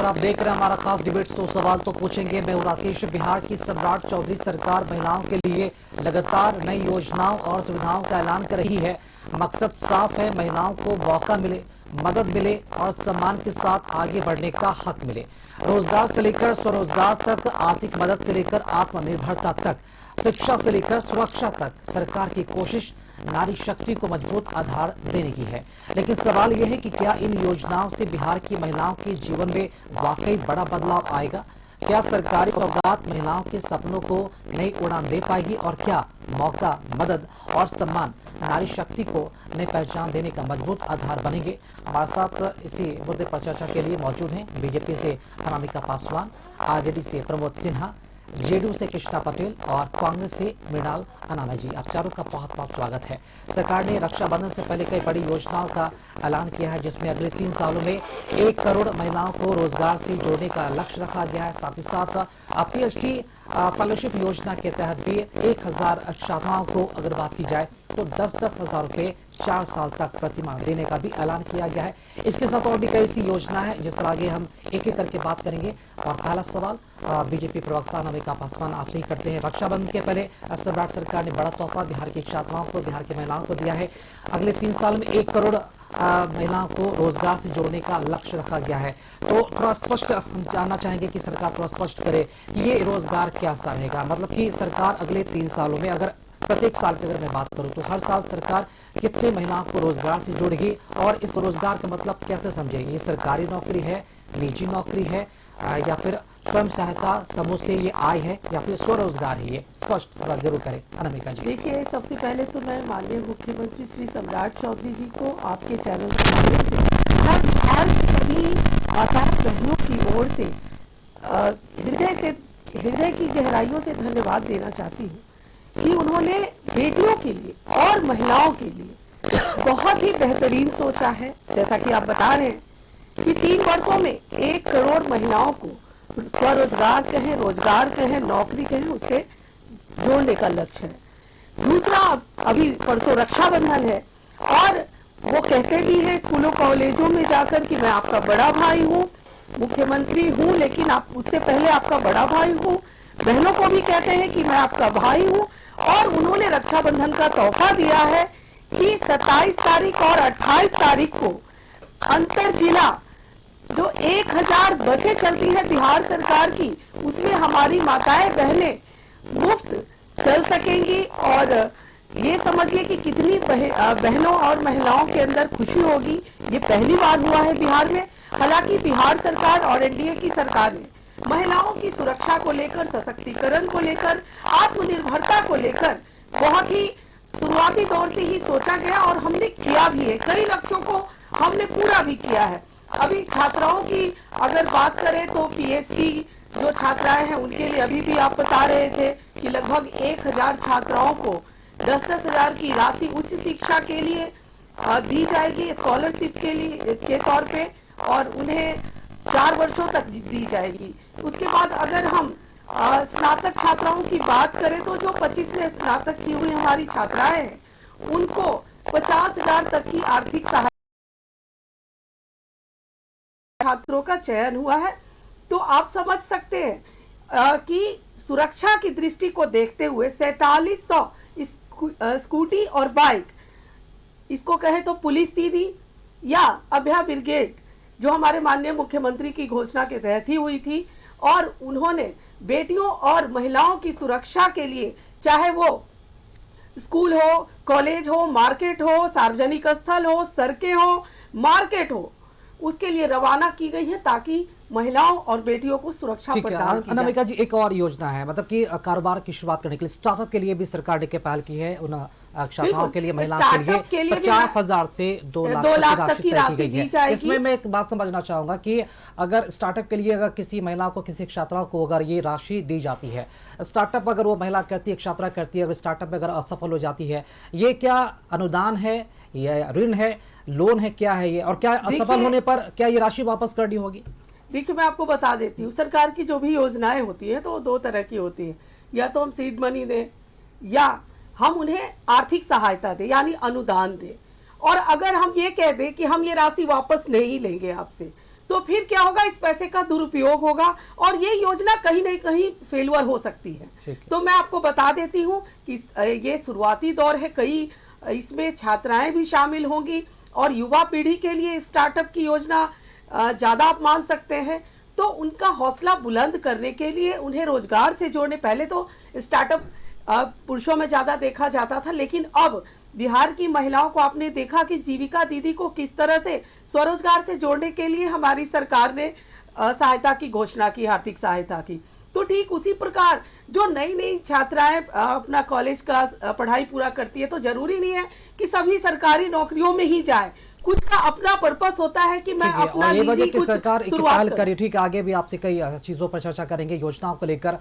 अगर आप देख रहे हैं हमारा खास डिबेट तो सवाल तो पूछेंगे। मैं हूं राकेश। बिहार की सम्राट चौधरी सरकार महिलाओं के लिए लगातार नई योजनाओं और सुविधाओं का ऐलान कर रही है। मकसद साफ है, महिलाओं को मौका मिले, मदद मिले और सम्मान के साथ आगे बढ़ने का हक मिले। रोजगार से लेकर स्वरोजगार तक, आर्थिक मदद से लेकर आत्मनिर्भरता तक, शिक्षा से लेकर सुरक्षा तक सरकार की कोशिश नारी शक्ति को मजबूत आधार देने की है। लेकिन सवाल यह है कि क्या इन योजनाओं से बिहार की महिलाओं के जीवन में वाकई बड़ा बदलाव आएगा? क्या सरकारी सौगात महिलाओं के सपनों को नई उड़ान दे पाएगी? और क्या मौका, मदद और सम्मान नारी शक्ति को नई पहचान देने का मजबूत आधार बनेंगे? हमारे साथ इसी मुद्दे पर चर्चा के लिए मौजूद हैं बीजेपी से अनामिका पासवान, आरजेडी से प्रमोद सिन्हा, जेडीयू से कृष्णा पटेल और कांग्रेस से मृणाल अनाना जी। आप चारों का बहुत बहुत स्वागत है। सरकार ने रक्षाबंधन से पहले कई बड़ी योजनाओं का ऐलान किया है, जिसमें अगले 3 सालों में 1 करोड़ महिलाओं को रोजगार से जोड़ने का लक्ष्य रखा गया है। साथ ही साथ पीएचडी फेलोशिप योजना के तहत भी 1000 छात्राओं को अगर बात की जाए तो 10-10 हजार रुपए 4 साल तक प्रतिमाह देने का भी ऐलान किया गया है। इसके साथ और भी कई सी योजना है जिस पर आगे हम एक एक करके बात करेंगे। और पहला सवाल बीजेपी प्रवक्ता अनामिका पासवान आपसे ही करते हैं। रक्षाबंधन के पहले सम्राट सरकार ने बड़ा तोहफा बिहार की छात्राओं को, बिहार की महिलाओं को दिया है। अगले 3 साल में 1 करोड़ महिलाओं को रोजगार से जोड़ने का लक्ष्य रखा गया है। तो थोड़ा स्पष्ट हम जानना चाहेंगे कि सरकार थोड़ा स्पष्ट करे कि ये रोजगार कैसा रहेगा। मतलब कि सरकार अगले 3 सालों में, अगर प्रत्येक साल की अगर मैं बात करूं तो हर साल सरकार कितने महिलाओं को रोजगार से जोड़ेगी? और इस रोजगार का मतलब कैसे समझेगी? ये सरकारी नौकरी है, निजी नौकरी है, या फिर स्वयं सहायता समूह से ये आय है, या फिर स्वरोजगार है? ये स्पष्ट जरूर करें अनामिका जी। देखिए, सबसे पहले तो मैं माननीय मुख्यमंत्री श्री सम्राट चौधरी जी को आपके चैनल के माध्यम से हर सभी माता बहनों की ओर से हृदय की गहराइयों से धन्यवाद देना चाहती हूँ कि उन्होंने बेटियों के लिए और महिलाओं के लिए बहुत ही बेहतरीन सोचा है। जैसा कि आप बता रहे हैं कि 3 वर्षों में 1 करोड़ महिलाओं को स्वरोजगार कहें, रोजगार कहें, नौकरी कहें, उससे जोड़ने का लक्ष्य है। दूसरा, अभी परसों रक्षाबंधन है और वो कहते भी हैं स्कूलों कॉलेजों में जाकर कि मैं आपका बड़ा भाई हूँ, मुख्यमंत्री हूँ, लेकिन आप उससे पहले आपका बड़ा भाई हूँ। बहनों को भी कहते हैं कि मैं आपका भाई हूँ। और उन्होंने रक्षाबंधन का तोहफा दिया है कि 27 तारीख और 28 तारीख को अंतर जिला जो 1000 बसें चलती है बिहार सरकार की, उसमें हमारी माताएं बहनें मुफ्त चल सकेंगी। और ये समझिए कि कितनी बहनों और महिलाओं के अंदर खुशी होगी। ये पहली बार हुआ है बिहार में। हालांकि बिहार सरकार और एनडीए की सरकार ने महिलाओं की सुरक्षा को लेकर, सशक्तिकरण को लेकर, आत्मनिर्भरता को लेकर बहुत ही शुरुआती दौर से ही सोचा गया और हमने किया भी है। कई लक्ष्यों को हमने पूरा भी किया है। अभी छात्राओं की अगर बात करें तो पीएचडी जो छात्राएं हैं उनके लिए अभी भी आप बता रहे थे कि लगभग 1000 छात्राओं को 10-10 हजार की राशि उच्च शिक्षा के लिए दी जाएगी, स्कॉलरशिप के लिए के तौर पे, और उन्हें 4 वर्षों तक दी जाएगी। उसके बाद अगर हम स्नातक छात्राओं की बात करें तो जो 25 में स्नातक की हुई हमारी छात्राएं हैं उनको 50,000 तक की आर्थिक सहायता छात्रों का चयन हुआ है। तो आप समझ सकते हैं कि सुरक्षा की दृष्टि को देखते हुए 4700 स्कूटी और बाइक, इसको कहे तो पुलिस दीदी या अभया ब्रिगेड, जो हमारे माननीय मुख्यमंत्री की घोषणा के तहत ही हुई थी, और उन्होंने बेटियों और महिलाओं की सुरक्षा के लिए, चाहे वो स्कूल हो, कॉलेज हो, मार्केट हो, सार्वजनिक स्थल हो, सड़कें हो, मार्केट हो, उसके लिए रवाना की गई है ताकि महिलाओं और बेटियों को सुरक्षा प्रदान की जाए। अनामिका जी, एक और योजना है, मतलब कि कारोबार की शुरुआत करने के लिए, स्टार्टअप के लिए भी सरकार ने पहल की है। उन छात्राओं के लिए, महिलाओं के लिए 50,000 से 2 लाख तक की राशि दी जाएगी। इसमें मैं एक बात समझना चाहूंगा कि अगर स्टार्टअप के लिए, अगर किसी महिला को, किसी छात्रा को अगर ये राशि दी जाती है, स्टार्टअप अगर वो महिला करती है, छात्रा करती है, अगर स्टार्टअप में अगर असफल हो जाती है, ये क्या अनुदान है, ये ऋण है, लोन है, क्या है ये? और क्या असफल होने पर क्या ये राशि वापस करनी होगी? देखिए, मैं आपको बता देती हूँ, सरकार की जो भी योजनाएं होती है तो 2 तरह की होती है। या तो हम सीड मनी दें या हम उन्हें आर्थिक सहायता दें, यानी अनुदान दें। और अगर हम ये कह दें कि हम ये राशि वापस नहीं लेंगे आपसे, तो फिर क्या होगा, इस पैसे का दुरुपयोग होगा और ये योजना कहीं ना कहीं फेलुअर हो सकती है। तो मैं आपको बता देती हूँ कि ये शुरुआती दौर है, कई इसमें छात्राएं भी शामिल होंगी और युवा पीढ़ी के लिए स्टार्टअप की योजना ज्यादा आप मान सकते हैं। तो उनका हौसला बुलंद करने के लिए उन्हें रोजगार से जोड़ने, पहले तो स्टार्टअप पुरुषों में ज्यादा देखा जाता था, लेकिन अब बिहार की महिलाओं को आपने देखा कि जीविका दीदी को किस तरह से स्वरोजगार से जोड़ने के लिए हमारी सरकार ने सहायता की घोषणा की, आर्थिक सहायता की। तो ठीक उसी प्रकार जो नई नई छात्राएं अपना कॉलेज का पढ़ाई पूरा करती है, तो जरूरी नहीं है कि सभी सरकारी नौकरियों में ही जाए, कुछ का अपना पर्पस होता है कि मैं अपना ये वजह निजी की कुछ सरकार एक शुरुआत पहल करूं। करी। ठीक है, आगे भी आपसे कई चीजों पर चर्चा करेंगे, योजनाओं को लेकर।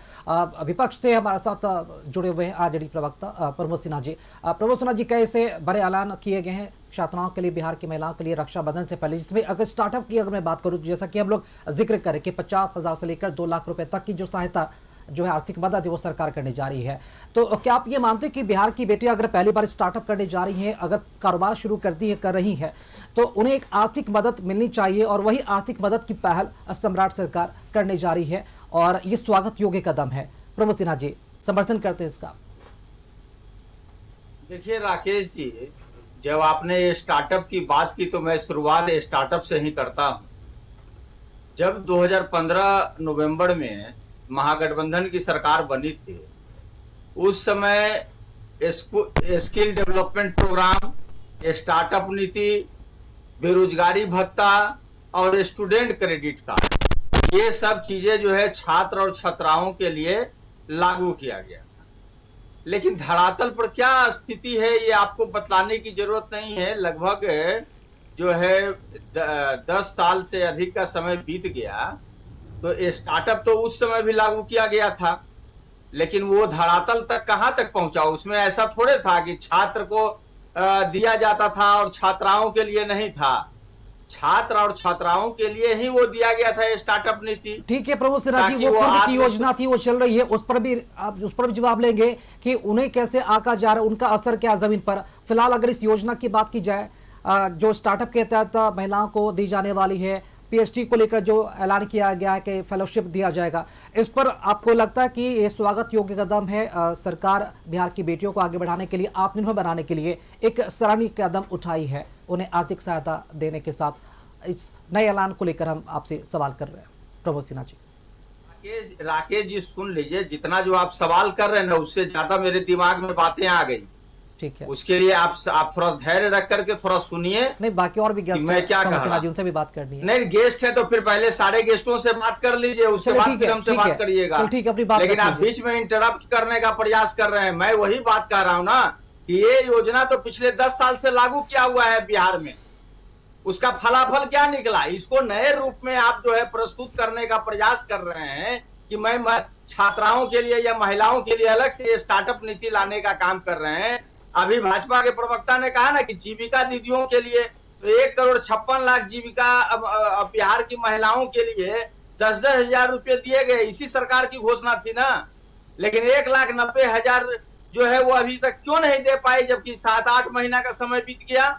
विपक्ष से हमारे साथ जुड़े हुए हैं आरजेडी प्रवक्ता प्रमोद सिन्हा जी। प्रमोद सिन्हा जी, कैसे बड़े ऐलान किए गए हैं छात्राओं के लिए, बिहार की महिलाओं के लिए रक्षाबंधन से पहले, जिसमें अगर स्टार्टअप की अगर मैं बात करूं, जैसा कि हम लोग जिक्र करें कि 50,000 से लेकर 2 लाख रुपए तक की जो सहायता, जो है आर्थिक मदद है, वो सरकार करने जा रही है। तो क्या आप ये मानते हैं कि बिहार की बेटियां अगर पहली बार स्टार्टअप करने जा रही हैं, अगर कारोबार शुरू कर रही हैं, तो उन्हें एक आर्थिक मदद मिलनी चाहिए, और वही आर्थिक मदद की पहल सम्राट सरकार करने जा रही है और ये स्वागत योग्य कदम है। प्रमोद सिन्हा जी, समर्थन करते हैं इसका? देखिए राकेश जी, जब आपने स्टार्टअप की बात की तो मैं शुरुआत स्टार्टअप से ही करता हूं। जब 2015 नवंबर में महागठबंधन की सरकार बनी थी, उस समय स्किल डेवलपमेंट प्रोग्राम, स्टार्टअप नीति, बेरोजगारी भत्ता और स्टूडेंट क्रेडिट कार्ड, ये सब चीजें जो है छात्र और छात्राओं के लिए लागू किया गया था। लेकिन धरातल पर क्या स्थिति है ये आपको बतलाने की जरूरत नहीं है। लगभग जो है 10 साल से अधिक का समय बीत गया, तो स्टार्टअप तो उस समय भी लागू किया गया था, लेकिन वो धरातल तक कहां तक पहुंचा? उसमें ऐसा थोड़े था कि छात्र को दिया जाता था और छात्राओं के लिए नहीं था। छात्र और छात्राओं के लिए ही वो दिया गया था स्टार्टअप नीति। ठीक है प्रमोद सिन्हा जी, वो पूर्व की योजना थी, वो चल रही है, उस पर भी आप उस पर भी जवाब लेंगे कि उन्हें कैसे आका जा रहा है, उनका असर क्या जमीन पर। फिलहाल अगर इस योजना की बात की जाए, जो स्टार्टअप के तहत महिलाओं को दी जाने वाली है, पीएचडी को लेकर जो ऐलान किया गया है कि फेलोशिप दिया जाएगा, इस पर आपको लगता है कि ये स्वागत योग्य कदम है? सरकार बिहार की बेटियों को आगे बढ़ाने के लिए, आत्मनिर्भर बनाने के लिए एक सराहनीय कदम उठाई है, उन्हें आर्थिक सहायता देने के साथ। इस नए ऐलान को लेकर हम आपसे सवाल कर रहे हैं प्रमोद सिन्हा जी। राकेश जी सुन लीजिए, जितना जो आप सवाल कर रहे हैं ना, उससे ज्यादा मेरे दिमाग में बातें आ गई। ठीक है, उसके लिए आप थोड़ा धैर्य रख करके थोड़ा सुनिए। नहीं, बाकी और भी गेस्ट मैं क्या प्रमोद सिन्हा जी, उनसे भी बात करनी है। नहीं, गेस्ट है तो फिर पहले सारे गेस्टों से बात कर लीजिए, उसके बाद फिर हमसे बात करिएगा। ठीक है, अपनी बात लेकिन आप बीच में इंटरप्ट करने का प्रयास कर रहे हैं। मैं वही बात कर रहा हूं ना कि ये योजना तो पिछले 10 साल से लागू किया हुआ है बिहार में, उसका फलाफल क्या निकला? इसको नए रूप में आप जो है प्रस्तुत करने का प्रयास कर रहे हैं कि मैं छात्राओं के लिए या महिलाओं के लिए अलग से स्टार्टअप नीति लाने का काम कर रहे हैं। अभी भाजपा के प्रवक्ता ने कहा ना कि जीविका दीदियों के लिए तो 1,56,00,000 जीविका बिहार की महिलाओं के लिए 10-10 हजार रुपये दिए गए, इसी सरकार की घोषणा थी ना। लेकिन 1,90,000 जो है वो अभी तक क्यों नहीं दे पाई, जबकि 7-8 महीना का समय बीत गया।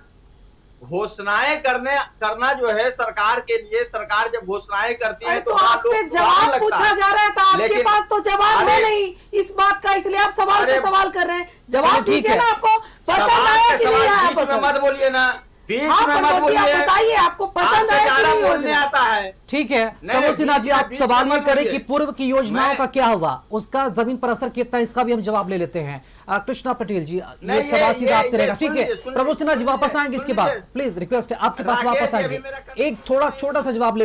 घोषणाएं करना जो है सरकार के लिए, सरकार जब घोषणाएं करती है तो आपसे जवाब पूछा जा रहा था, आपके पास तो जवाब है नहीं इस बात का, इसलिए आप सवाल पे सवाल कर रहे हैं। जवाब दीजिए ना, आपको पसंद आया कि नहीं आया? बीच में मत बोलिए ना, बीच में मत बोलिए, बताइए आपको पसंद आया कि नहीं बोलने आता है। ठीक है प्रमोद सिन्हा जी, आप सवाल ये करें कि पूर्व की योजनाओं का क्या हुआ, उसका जमीन पर असर कितना, इसका भी हम जवाब ले लेते हैं। कृष्णा पटेल जी, ये सवाल सीधा आपसे रहेगा। ठीक है प्रमोद सिन्हा जी, वापस आएंगे इसके बाद, प्लीज रिक्वेस्ट है आपके पास, वापस आएंगे। एक थोड़ा छोटा सा जवाब ले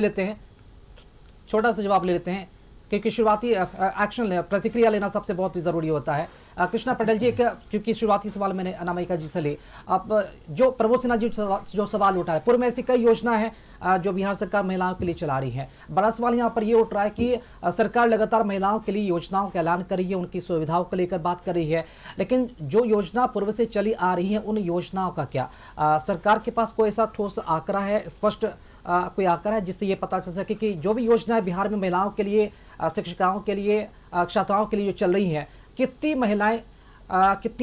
लेते हैं, क्योंकि शुरुआती एक्शन प्रतिक्रिया लेना सबसे बहुत ही जरूरी होता है। कृष्णा पटेल जी, क्योंकि शुरुआती सवाल मैंने अनामिका जी से ली, अब जो प्रमोद सिन्हा जी जो सवाल उठा है, पूर्व में ऐसी कई योजना है जो बिहार सरकार महिलाओं के लिए चला रही है। बड़ा सवाल यहाँ पर ये उठ रहा है कि सरकार लगातार महिलाओं के लिए योजनाओं का ऐलान कर रही है, उनकी सुविधाओं को लेकर बात कर रही है, लेकिन जो योजना पूर्व से चली आ रही है उन योजनाओं का क्या? सरकार के पास कोई ऐसा ठोस आंकड़ा है, स्पष्ट कोई आंकड़ा है जिससे ये पता चल सके कि जो भी योजनाएं बिहार में महिलाओं के लिए, शिक्षिकाओं के लिए, छात्राओं के लिए जो चल रही हैं, कितनी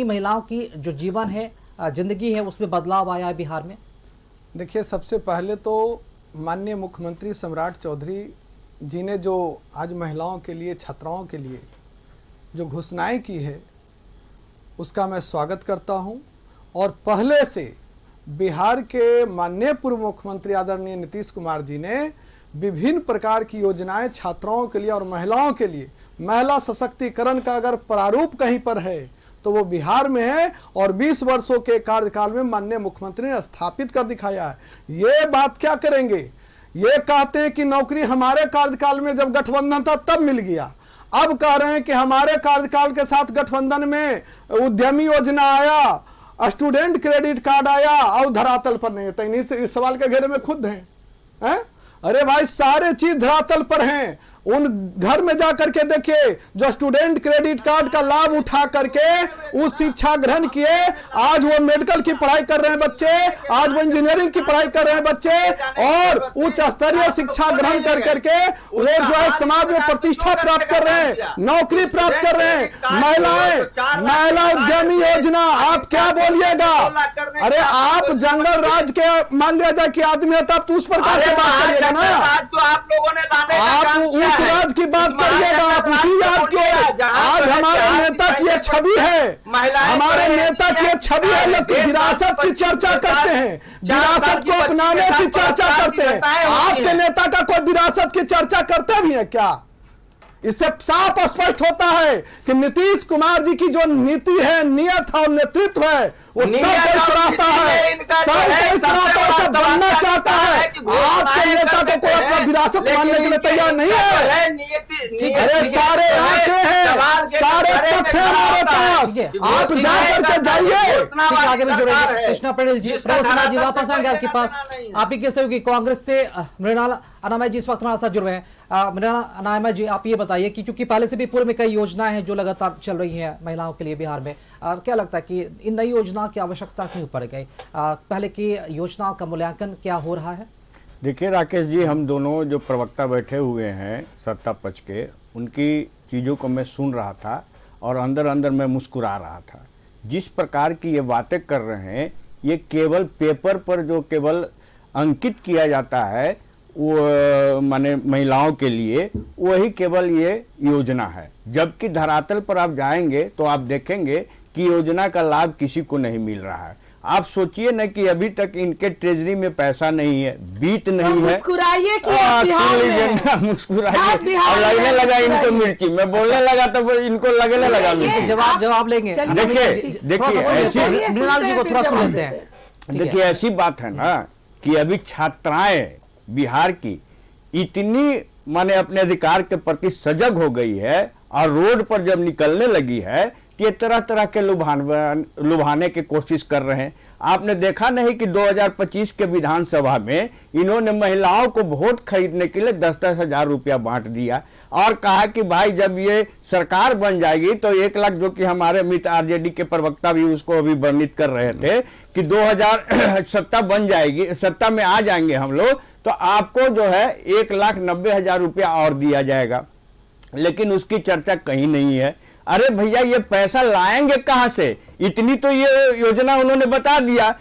महिलाओं की जो जीवन है, जिंदगी है, उसमें बदलाव आया है बिहार में? देखिए, सबसे पहले तो माननीय मुख्यमंत्री सम्राट चौधरी जी ने जो आज महिलाओं के लिए, छात्राओं के लिए जो घोषणाएं की है, उसका मैं स्वागत करता हूं। और पहले से बिहार के माननीय पूर्व मुख्यमंत्री आदरणीय नीतीश कुमार जी ने विभिन्न प्रकार की योजनाएं छात्राओं के लिए और महिलाओं के लिए, महिला सशक्तिकरण का अगर प्रारूप कहीं पर है तो वो बिहार में है, और 20 वर्षों के कार्यकाल में माननीय मुख्यमंत्री ने स्थापित कर दिखाया है। ये बात क्या करेंगे? ये कहते हैं कि नौकरी हमारे कार्यकाल में जब गठबंधन था तब मिल गया, अब कह रहे हैं कि हमारे कार्यकाल के साथ गठबंधन में उद्यमी योजना आया, स्टूडेंट क्रेडिट कार्ड आया, और धरातल पर नहीं है। इस सवाल के घेरे में खुद हैं। अरे भाई, सारे चीज धरातल पर हैं। उन घर में जाकर के देखिए, जो स्टूडेंट क्रेडिट कार्ड का लाभ उठा करके उस शिक्षा ग्रहण किए, आज वो मेडिकल की पढ़ाई कर रहे हैं बच्चे, आज वो इंजीनियरिंग की पढ़ाई कर रहे हैं बच्चे, और उच्च स्तरीय शिक्षा ग्रहण कर करके वो जो है समाज में प्रतिष्ठा प्राप्त कर रहे हैं, नौकरी प्राप्त कर रहे हैं। महिला उद्यमी योजना, आप क्या बोलिएगा? अरे आप जंगल राज के मान लिया जाए कि आदमी है, तब तो उस प्रकार से बात करिएगा ना। आप लोगों ने आप उस राज की बात करिएगा, आप उसी राज की। आज हमारे नेता की एक छवि है, हमारे नेता की एक छवि है, लोग विरासत की चर्चा करते हैं, विरासत को अपनाने की चर्चा करते हैं। आपके नेता का कोई विरासत की चर्चा करते भी है क्या? इससे साफ स्पष्ट होता है कि नीतीश कुमार जी की जो नीति है, नियत और नेतृत्व है, वो सबको सराहता है, सबको सराहता है, बनना चाहता है। आपके नेता को कोई अपना विरासत मानने के लिए तैयार नहीं है। अरे सारे आंकड़े हैं, सारे तथ्य हमारे पास, आप जाकर के जाइए। आगे भी जुड़ेंगे। कृष्णा पटेल जी, प्रभुसुना जी, वापस आएंगे आपके पास। आप ही कैसे होगी? कांग्रेस से मृणाल अनामय जी इस वक्त हमारे साथ जुड़ रहे हैं। मृणाल अनामय जी, आप ये बताइए कि क्योंकि पहले से भी पूर्व में कई योजनाएं हैं जो लगातार चल रही है महिलाओं के लिए बिहार में, क्या लगता है कि इन नई योजनाओं की आवश्यकता क्यों पड़ गई? पहले की योजनाओं का मूल्यांकन क्या हो रहा है? देखिए राकेश जी, हम दोनों जो प्रवक्ता बैठे हुए हैं सत्ता पक्ष के, उनकी चीज़ों को मैं सुन रहा था और अंदर अंदर मैं मुस्कुरा रहा था। जिस प्रकार की ये बातें कर रहे हैं, ये केवल पेपर पर जो केवल अंकित किया जाता है वो माने महिलाओं के लिए, वही केवल ये योजना है। जबकि धरातल पर आप जाएंगे तो आप देखेंगे कि योजना का लाभ किसी को नहीं मिल रहा है। आप सोचिए न कि अभी तक इनके ट्रेजरी में पैसा नहीं है, बीत नहीं है। मुस्कुराइए मुस्कुराइए, अब लगने लगा इनको मिर्ची, मैं बोलने लगा तो इनको लगने लगा मिर्ची। जवाब लेंगे। देखिए ऐसी बात है ना कि अभी छात्राएं बिहार की इतनी माने अपने अधिकार के प्रति सजग हो गई है और रोड पर जब निकलने लगी है कि ये तरह तरह के लुभाने की कोशिश कर रहे हैं। आपने देखा नहीं कि 2025 के विधानसभा में इन्होंने महिलाओं को वोट खरीदने के लिए 10-10 हजार रुपया बांट दिया और कहा कि भाई जब ये सरकार बन जाएगी तो 1 लाख, जो कि हमारे मित्र आरजेडी के प्रवक्ता भी उसको अभी वर्णित कर रहे थे कि 2000 सत्ता बन जाएगी, सत्ता में आ जाएंगे हम लोग, तो आपको जो है 1,90,000 रुपया और दिया जाएगा। लेकिन उसकी चर्चा कहीं नहीं है। अरे भैया, ये पैसा लाएंगे कहां से? इतनी तो ये योजना उन्होंने बता दिया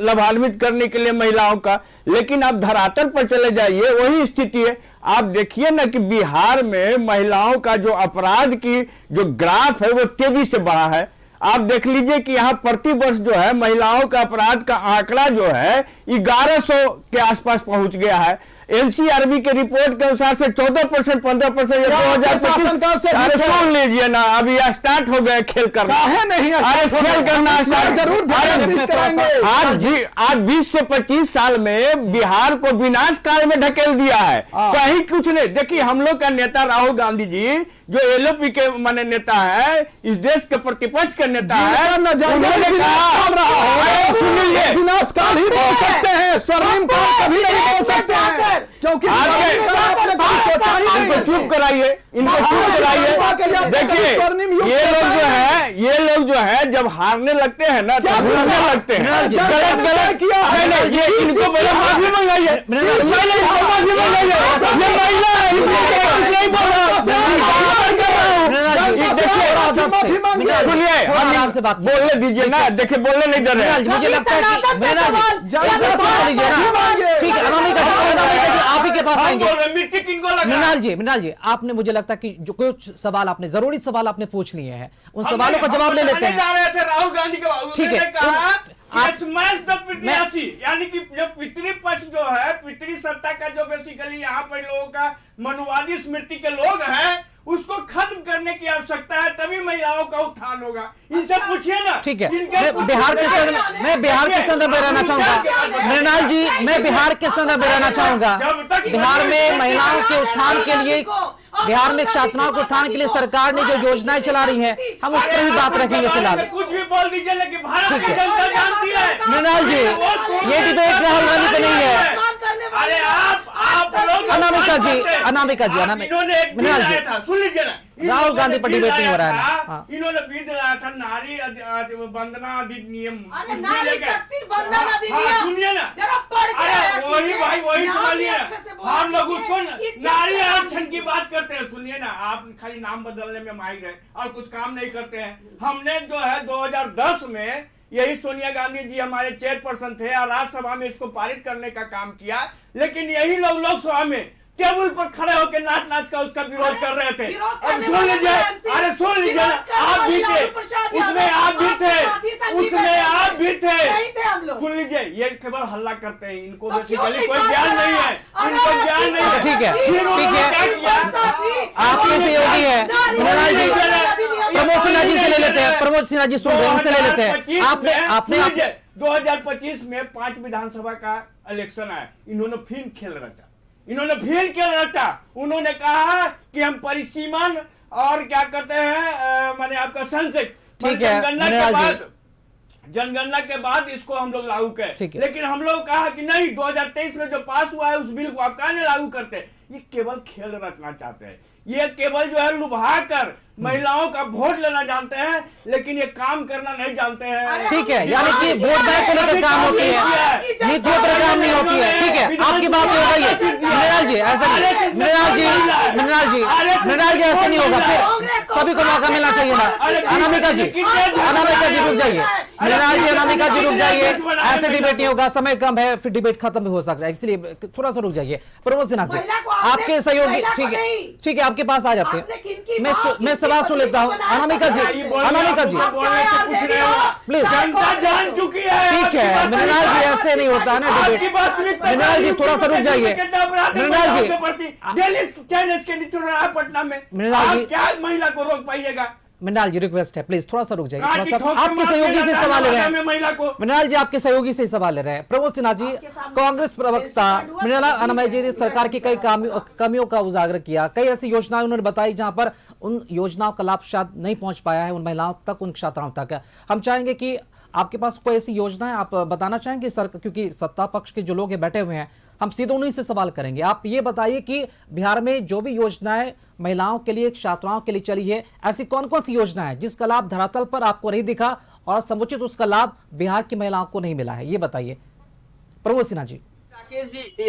लाभान्वित करने के लिए महिलाओं का, लेकिन आप धरातल पर चले जाइए, वही स्थिति है। आप देखिए ना कि बिहार में महिलाओं का जो अपराध की जो ग्राफ है वो तेजी से बढ़ा है। आप देख लीजिए कि यहाँ प्रति वर्ष जो है महिलाओं का अपराध का आंकड़ा जो है 1100 के आसपास पहुंच गया है। एनसीआरबी के रिपोर्ट के अनुसार से 14%, 15%, 2025। अरे सुन लीजिए ना, अभी स्टार्ट हो गए खेल करना। नहीं, अरे खेल करना स्टार्ट जरूर। आज 20 से 25 साल में बिहार को विनाश काल में ढकेल दिया है, कहीं कुछ नहीं। देखिए हम लोग का नेता राहुल गांधी जी जो एलओपी के माने नेता है, इस देश के प्रतिपक्ष के नेता है, उन्होंने कहा विनाश काल ही बोल सकते हैं, स्वर्णिम काल कभी नहीं बोल सकते हैं, क्योंकि इनको चुप कराइए, इनको चुप कराइए। देखिए ये लोग जो है जब हारने लगते हैं ना तो भूलने लगते हैं। गलत किया ये इनको पहले माफी मंगाइए, माफी मंगाइए। ये महिला है, नहीं बोल रहा। सुनिए, थोड़ा आराम से बात कीजिए। बोलने दीजिए ना, देखिए बोलने नहीं दे रहे मृणाल जी, मुझे लगता है कि मृणाल जी सुन लीजिए ना, ठीक है, अनामिका जी आप ही के पास आएंगे। मिट्टी किनको लगा? मृणाल जी आपने, मुझे लगता है कि जो कुछ सवाल आपने, जरूरी सवाल आपने पूछ लिए हैं, उन सवालों का जवाब ले लेते हैं। जा रहे थे राहुल गांधी के, ठीक है, कहा आप- स्मैश द पितृयासी, यानी कि जो पितृ पक्ष जो है, पितृ सत्ता का जो बेसिकली यहाँ पर लोगों का मनुवादी स्मृति के लोग हैं, उसको खत्म करने की आवश्यकता है, तभी महिलाओं का उत्थान होगा। इनसे पूछिए ना। ठीक है, इनके मैं बिहार के संदर्भ में रहना चाहूंगा। मृणाल जी, मैं बिहार के संदर्भ में रहना चाहूंगा। बिहार में महिलाओं के उत्थान के लिए, बिहार में छात्राओं के उत्थान के लिए सरकार ने जो योजनाएं चला रही है, हम उस पर भी बात रखेंगे फिलहाल। कुछ भी बोल दीजिए, लेकिन भारत ठीक की है। जनता जानती है। मृणाल जी, ये डिबेट राहुल गांधी पे नहीं है। अरे आप लोग अनामिका जी, इन्होंने एक बिल मृणाल जी, लाया था, सुन लीजिए ना। राहुल गांधी पर डिबेट नहीं हो रहा है ना। हाँ। हाँ। इन्होंने बिल लाया था, नारी वंदना अधिनियम। अरे नारी शक्ति वंदन अधिनियम। हाँ, सुनिए ना, जरा पढ़ के आया अरे वही कीजिए। भाई, वही नाम समझ भी लिया। अच्छे से बोला हम लोग कीजिए। उसको इज्जत नारी से आरक्षण बोलिए। की बात करते हैं। सुनिए ना, आप खाली नाम बदलने में माहिर है और कुछ काम नहीं करते हैं। हमने जो है 2010 में, यही सोनिया गांधी जी हमारे चेयरपर्सन थे और राज्यसभा में इसको पारित करने का काम किया, लेकिन यही लोग लोकसभा में टेबल पर खड़े होकर नाच नाच का उसका विरोध कर रहे थे। अब सुन लीजिए, अरे सुन लीजिए, आप भी थे उसमें, आप भी थे उसमें, आप भी थे। सुन लीजिए, ये केवल हल्ला करते हैं, इनको बेसिकली कोई ज्ञान नहीं है, इनको ज्ञान नहीं है। ठीक है, फिर उन्होंने क्या किया? आपके सहयोगी है मृणाल जी, प्रमोद सिन्हा जी से ले लेते हैं। प्रमोद सिन्हा जी सुन रहे हैं, उनसे ले लेते हैं। आपने 2025 में 5 विधानसभा का इलेक्शन आया, इन्होंने फिर खेल रचा, इन्होंने फिर क्या रचा। उन्होंने कहा कि हम परिसीमन और क्या करते हैं, मैंने आपका सेंसेक्स, ठीक है, जनगणना के बाद इसको हम लोग लागू करें। लेकिन हम लोग कहा कि नहीं, 2023 में जो पास हुआ है उस बिल को आप कहा नहीं लागू करते। ये केवल खेल रखना चाहते हैं, ये केवल जो है लुभा कर महिलाओं का वोट लेना जानते हैं, लेकिन ये काम करना नहीं जानते हैं। ठीक है, यानी कि वोट बैंक को लेकर काम होती है, नीतियों पर काम नहीं होती है। ठीक है, आपकी बात हो गई है मृणाल जी, ऐसा नहीं। मृणाल जी ऐसा नहीं होगा, फिर सभी को मौका मिलना चाहिए ना। अनामिका जी रुक जाइए, मृणाल जी, अनामिका जी रुक जाइए, ऐसे डिबेट नहीं होगा, समय कम है, फिर डिबेट खत्म भी हो सकता है, इसलिए थोड़ा सा रुक जाइए। प्रमोद सिन्हा जी, आपके सहयोगी, ठीक है, आपके पास आ जाते हैं। मैं सवाल सुन लेता हूँ। अनामिका जी प्लीज, जनता जान चुकी है। ठीक है मृणाल जी, ऐसे नहीं होता है ना डिबेट। मृणाल जी थोड़ा सा रुक जाइए। मृणाल जी, पटना में मृणाल जी, क्या महिला को रोक पाइएगा? मृणाल जी रिक्वेस्ट है, प्लीज थोड़ा सा रुक जाइए। थोड़ा सा आपके सहयोगी से सवाल ले रहे हैं महिला को। मृणाल जी, आपके सहयोगी से सवाल ले रहे हैं। प्रमोद सिन्हा जी, कांग्रेस प्रवक्ता मृणाल अनामय जी ने सरकार की कई कमियों का उजागर किया, कई ऐसी योजनाएं उन्होंने बताई जहां पर उन योजनाओं का लाभ शायद नहीं पहुंच पाया है उन महिलाओं तक, उन छात्राओं तक। हम चाहेंगे कि आपके पास कोई ऐसी योजना है, आप बताना चाहेंगे सर, क्योंकि सत्ता पक्ष के जो लोग बैठे हुए हैं, हम सीधे उन्हीं से सवाल करेंगे। आप ये बताइए कि बिहार में जो भी योजनाएं महिलाओं के लिए, छात्राओं के लिए चली है, ऐसी कौन कौन सी योजना है जिसका लाभ धरातल पर आपको नहीं दिखा और समुचित उसका लाभ बिहार की महिलाओं को नहीं मिला है, ये बताइए। प्रमोद सिन्हा जी।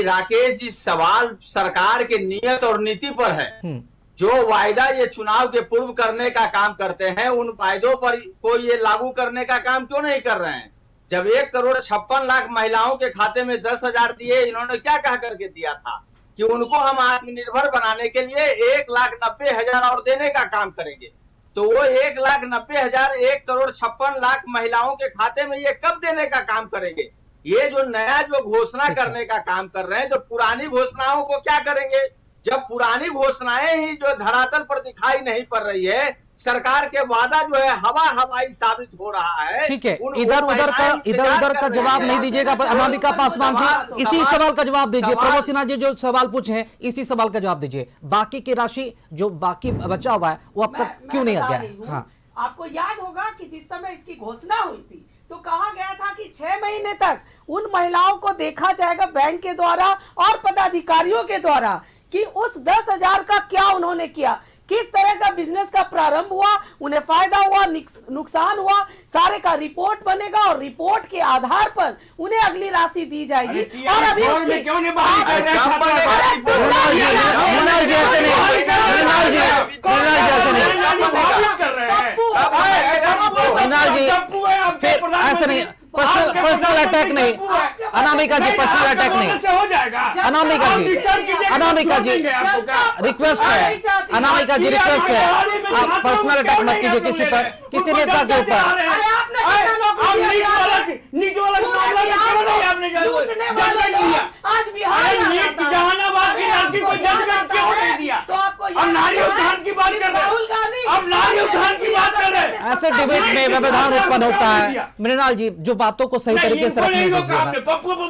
राकेश जी, सवाल सरकार के नियत और नीति पर है। जो वायदा ये चुनाव के पूर्व करने का काम करते हैं, उन वायदों पर को ये लागू करने का काम क्यों नहीं कर रहे हैं? जब 1,56,00,000 महिलाओं के खाते में 10,000 दिए, इन्होंने क्या कह करके दिया था कि उनको हम आत्मनिर्भर बनाने के लिए 1,90,000 और देने का काम करेंगे। तो वो 1,90,000 1,56,00,000 महिलाओं के खाते में ये कब देने का काम करेंगे? ये जो नया जो घोषणा करने का काम कर रहे हैं, तो पुरानी घोषणाओं को क्या करेंगे? जब पुरानी घोषणाएं ही जो धरातल पर दिखाई नहीं पड़ रही है, सरकार के वादा जो है हवाई साबित हो रहा है। ठीक है, इधर उधर का जवाब नहीं दीजिएगा अनामिका पासवान जी, इसी सवाल का जवाब दीजिए। प्रमोद सिन्हा जी जो सवाल पूछे हैं, इसी सवाल का जवाब दीजिए। बाकी की राशि जो बाकी बचा हुआ है वो अब तक क्यों नहीं आ गया है? हाँ, आपको याद होगा कि जिस समय इसकी घोषणा हुई थी तो कहा गया था कि 6 महीने तक उन महिलाओं को देखा जाएगा बैंक के द्वारा और पदाधिकारियों के द्वारा कि उस 10,000 का क्या उन्होंने किया, किस तरह का बिजनेस का प्रारंभ हुआ, उन्हें फायदा हुआ, नुकसान हुआ, सारे का रिपोर्ट बनेगा और रिपोर्ट के आधार पर उन्हें अगली राशि दी जाएगी। और अभी क्यों नहीं बात कर रहे हैं? मृणाल जी ऐसे नहीं, मृणाल जी ऐसे नहीं। मृणाल जी फिर ऐसा नहीं, पर्सनल अटैक नहीं, अनामिका जी पर्सनल अटैक नहीं, अनामिका जी, अनामिका जी रिक्वेस्ट है, अनामिका जी रिक्वेस्ट है, आप पर्सनल अटैक मत कीजिए किसी पर, किसी नेता के ऊपर। जहानाबाद की लड़की को जजमेंट क्यों नहीं दिया? अब नारी उत्थान की बात कर रहे हैं, अब नारी उत्थान की बात कर रहे हैं। ऐसे डिबेट में व्यवधान उत्पन्न होता है। मृणाल जी जो बातों को सही तरीके से रखने दीजिए।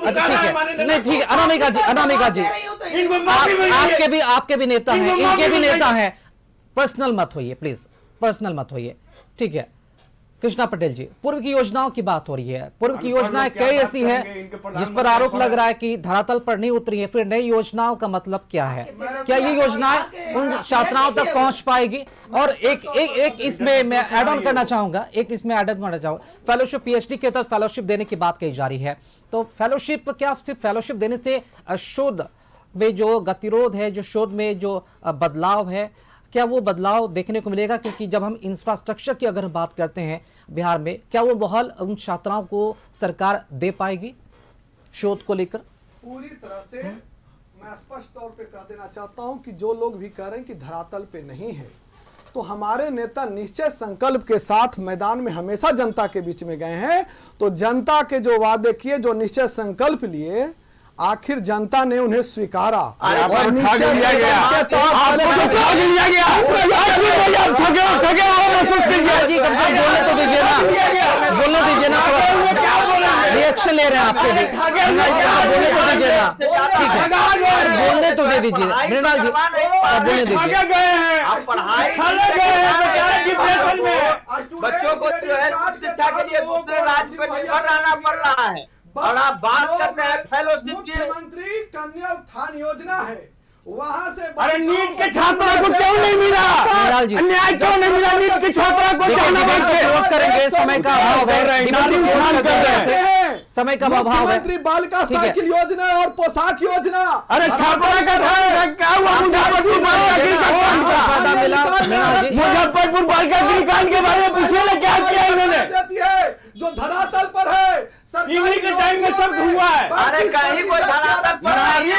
अच्छा ठीक है, नहीं ठीक है, अनामिका जी, अनामिका जी आपके भी नेता हैं, इनके भी नेता हैं, पर्सनल मत होइए प्लीज, पर्सनल मत होइए, ठीक है। कृष्णा पटेल जी, पूर्व की योजनाओं की बात हो रही है, पूर्व की योजनाएं कई ऐसी है जिस पर आरोप लग रहा है कि धरातल पर नहीं उतरी है, फिर नई योजनाओं का मतलब क्या है? क्या ये योजनाएं उन छात्राओं तक पहुंच पाएगी? और एक इसमें मैं ऐड ऑन करना चाहूंगा, फेलोशिप पीएचडी के तहत फेलोशिप देने की बात कही जा रही है, तो फेलोशिप क्या सिर्फ फेलोशिप देने से शोध में जो गतिरोध है, जो शोध में जो बदलाव है, क्या वो बदलाव देखने को मिलेगा? क्योंकि जब हम इंफ्रास्ट्रक्चर की अगर बात करते हैं बिहार में, क्या वो माहौल उन छात्राओं को सरकार दे पाएगी शोध को लेकर? पूरी तरह से मैं स्पष्ट तौर पे कह देना चाहता हूं कि जो लोग भी कह रहे हैं कि धरातल पे नहीं है, तो हमारे नेता निश्चय संकल्प के साथ मैदान में हमेशा जनता के बीच में गए हैं। तो जनता के जो वादे किए, जो निश्चय संकल्प लिए, आखिर जनता ने उन्हें स्वीकारा और निश्चय संकल्प के जी कम से कम बोलने तो दीजिए ना, बोलने दीजिए ना, रिएक्शन ले रहे हैं आपके लिए, बोलने तो दीजिए ना, ठीक है, बोलने तो दे दीजिए मृणाल जी, बोलने दीजिए। बच्चों को जो है शिक्षा के लिए दूसरे राज्य पर निर्भर रहना पड़ रहा है, और आप बात करते हैं फेलोशिप की। मुख्यमंत्री कन्या उत्थान योजना है, वहां से अरे नीट के छात्रों को क्यों नहीं मिला? मृणाल जी न्याय क्यों नहीं मिला नीट के छात्रों को? क्लोज करेंगे, समय का अभाव है, समय का अभाव है। मुख्यमंत्री बालिका साइकिल योजना और पोशाक योजना, अरे छात्रा का क्या हुआ? मुजफ्फरपुर बालिका गृह कांड के बारे में पूछिए ना, क्या किया इन्होंने? जो धरातल पर है, पिछली के टाइम में सब हुआ है। अरे कहीं कोई धरातल पर नहीं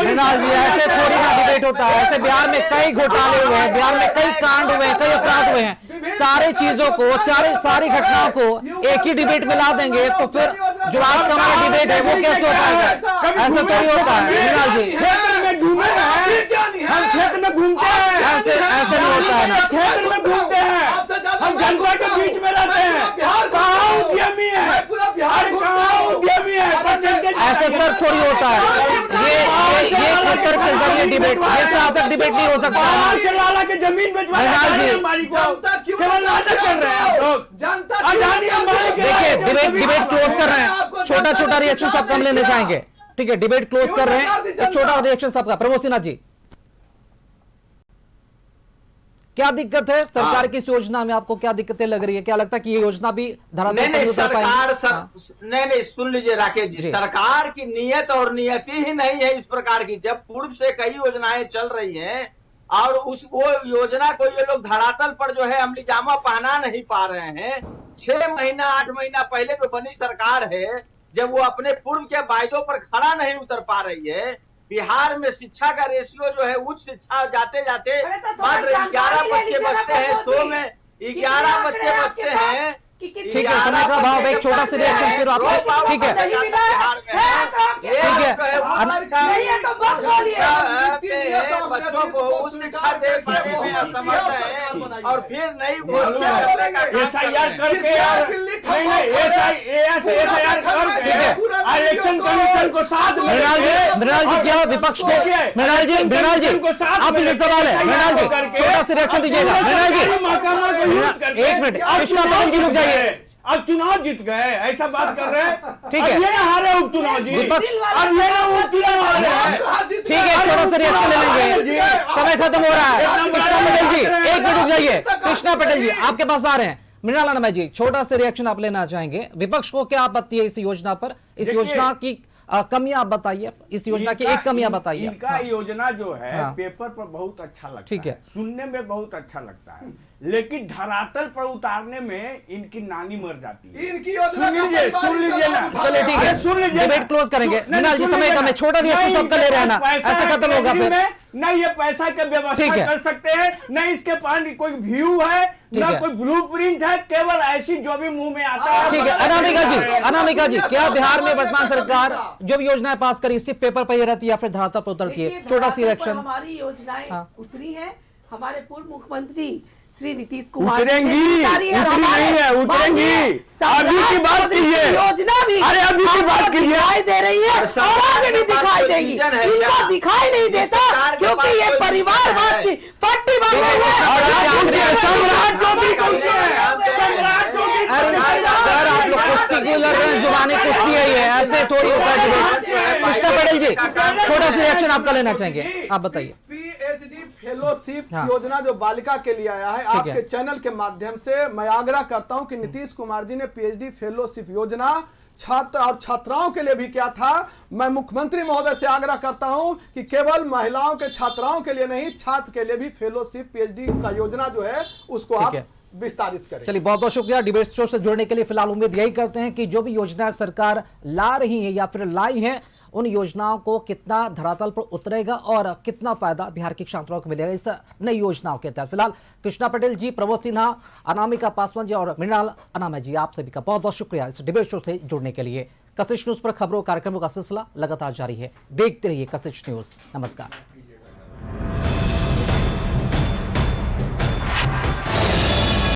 मृणाल जी ऐसे थोड़ी ना डिबेट होता है, ऐसे बिहार में कई घोटाले हुए हैं, बिहार में कई कांड हुए हैं, कई अपराध हुए हैं, सारी चीजों को, सारी घटनाओं को एक ही डिबेट में ला देंगे तो फिर जो आज का हमारा डिबेट है वो कैसे हो पाएगा? ऐसा थोड़ी होता है मृणाल जी, क्षेत्र में घूमे हैं, हम क्षेत्र में घूमते हैं, ऐसे नहीं होता है ना, क्षेत्र में घूमते हैं, हम जनता के बीच में रहते हैं, कहाँ उद्यमी है, कहाँ उद्यमी है? ऐसे तर्क थोड़ी होता है, ये तर्क के जरिए डिबेट, ये सार्थक डिबेट नहीं हो सकता। लाला के जमीन मृणाल जी केवल नाटक कर रहे हैं लोग, देखिए डिबेट क्लोज कर रहे हैं, छोटा रिएक्शन सबका हम लेने चाहेंगे, ठीक है, डिबेट क्लोज कर रहे हैं, छोटा रिएक्शन सबका। प्रमोद सिन्हा जी, क्या दिक्कत है सरकार की इस योजना में? आपको क्या दिक्कतें लग रही है? क्या लगता है कि ये योजना भी धरातल पर नहीं, उतर पाएगी? नहीं, सुन लीजिए राकेश जी, सरकार की नीयत और नियति ही नहीं है इस प्रकार की। जब पूर्व से कई योजनाएं चल रही हैं और वो योजना को ये लोग धरातल पर जो है अमलीजामा पहना नहीं पा रहे हैं। 6 महीना 8 महीना पहले जो बनी सरकार है, जब वो अपने पूर्व के वायदों पर खड़ा नहीं उतर पा रही है, बिहार में शिक्षा का रेशियो जो है उच्च शिक्षा जाते जाते मात्र 11 बच्चे बचते हैं, 100 में 11 बच्चे बचते हैं। ठीक है, समय का भाव, एक छोटा सा रिएक्शन फिर आप, ठीक है, बच्चों को उच्च शिक्षा दे पाने में असमर्थ है और फिर नई SIR करके इलेक्शन कमीशन को साथ में। मृणाल जी क्या विपक्ष को, मृणाल जी आप इसे सवाल है, मृणाल जी छोटा सा रिएक्शन दीजिएगा। मृणाल जी 1 मिनट, कृष्णा पटेल जी रुक जाइए। अब चुनाव जीत गए ऐसा बात कर रहे हैं, ठीक है, ये हारे उपचुनाव जी, अब ये ना उपचुनाव हारे हैं, ठीक है, छोटा सा रिएक्शन ले लेंगे, समय खत्म हो रहा है। कृष्णा पटेल जी 1 मिनट रुक जाइए, कृष्णा पटेल जी आपके पास आ रहे हैं। मृणाल अनामिका जी छोटा सा रिएक्शन आप लेना चाहेंगे, विपक्ष को क्या आपत्ति है इस योजना पर? इस योजना की कमियां आप बताइए, इस योजना की एक कमियां बताइए। इनका योजना जो है हाँ। पेपर पर बहुत अच्छा लगता ठीक है। सुनने में बहुत अच्छा लगता है, लेकिन धरातल पर उतारने में इनकी नानी मर जाती है। इनकी योजना सुन लीजिए ना, चलिए ठीक है, सुन लीजिए, डिबेट क्लोज करेंगे। मृणाल जी, समय कम है, छोटा नहीं, अच्छा सबका ले रहे हैं ना, ऐसे खत्म होगा फिर। नहीं ये पैसा की व्यवस्था ठीक है। कर सकते हैं, न इसके पास कोई व्यू है, ठीक न है। कोई ब्लूप्रिंट है, केवल ऐसी जो भी मुंह में आता है। ठीक है, अनामिका जी, क्या बिहार में वर्तमान सरकार जो भी योजनाएं पास करी सिर्फ पेपर पर ही रहती है या फिर धरातल पर उतरती है? देखिए, छोटा सी धरातल पर रिएक्शन। हमारी योजनाएं हाँ। उतरी है। हमारे पूर्व मुख्यमंत्री श्री नीतीश कुमार उतरेंगी, जी ने उतारी है। उतरी हमारे नहीं है, उतरेंगी। माननीय अभी की बात सम्राट कीजिए। योजना भी अरे अभी की बात आपको कीजिए। दिखाई दे रही है और आगे भी दिखाई देगी। इनको दिखाई नहीं देता क्योंकि ये परिवारवाद की पट्टी बांधे हुए हैं। सम्राट जो भी कहते हैं, सम्राट जो भी अरे सर, आप लोग कुश्ती क्यों लड़ रहे हैं? जुबानी कुश्ती है ये, ऐसे थोड़ी होता है डिबेट। कृष्णा पटेल जी, छोटा सा रिएक्शन आपका लेना चाहेंगे, आप बताइए। पीएचडी फेलोशिप हाँ। योजना जो बालिका के लिए आया है, ठीक है। आपके चैनल के माध्यम से मैं आग्रह करता हूं कि नीतीश कुमार जी ने पीएचडी फेलोशिप योजना छात्र और छात्राओं के लिए भी किया था। मैं मुख्यमंत्री महोदय से आग्रह करता हूं कि केवल महिलाओं के छात्राओं के लिए नहीं, छात्र के लिए भी फेलोशिप पीएचडी का योजना जो है उसको ठीक आप है। विस्तारित करें। चलिए, बहुत बहुत शुक्रिया डिबेट शो से जुड़ने के लिए। फिलहाल उम्मीद यही करते हैं कि जो भी योजनाएं सरकार ला रही है या फिर लाई है, उन योजनाओं को कितना धरातल पर उतरेगा और कितना फायदा बिहार के छात्रों को मिलेगा इस नई योजनाओं के तहत। फिलहाल कृष्णा पटेल जी, प्रबोध सिन्हा, अनामिका पासवान जी और मृणाल अनामा जी, आप सभी का बहुत बहुत शुक्रिया इस डिबेट शो से जुड़ने के लिए। कशिश न्यूज पर खबरों कार्यक्रमों का सिलसिला लगातार जारी है, देखते रहिए कशिश न्यूज। नमस्कार।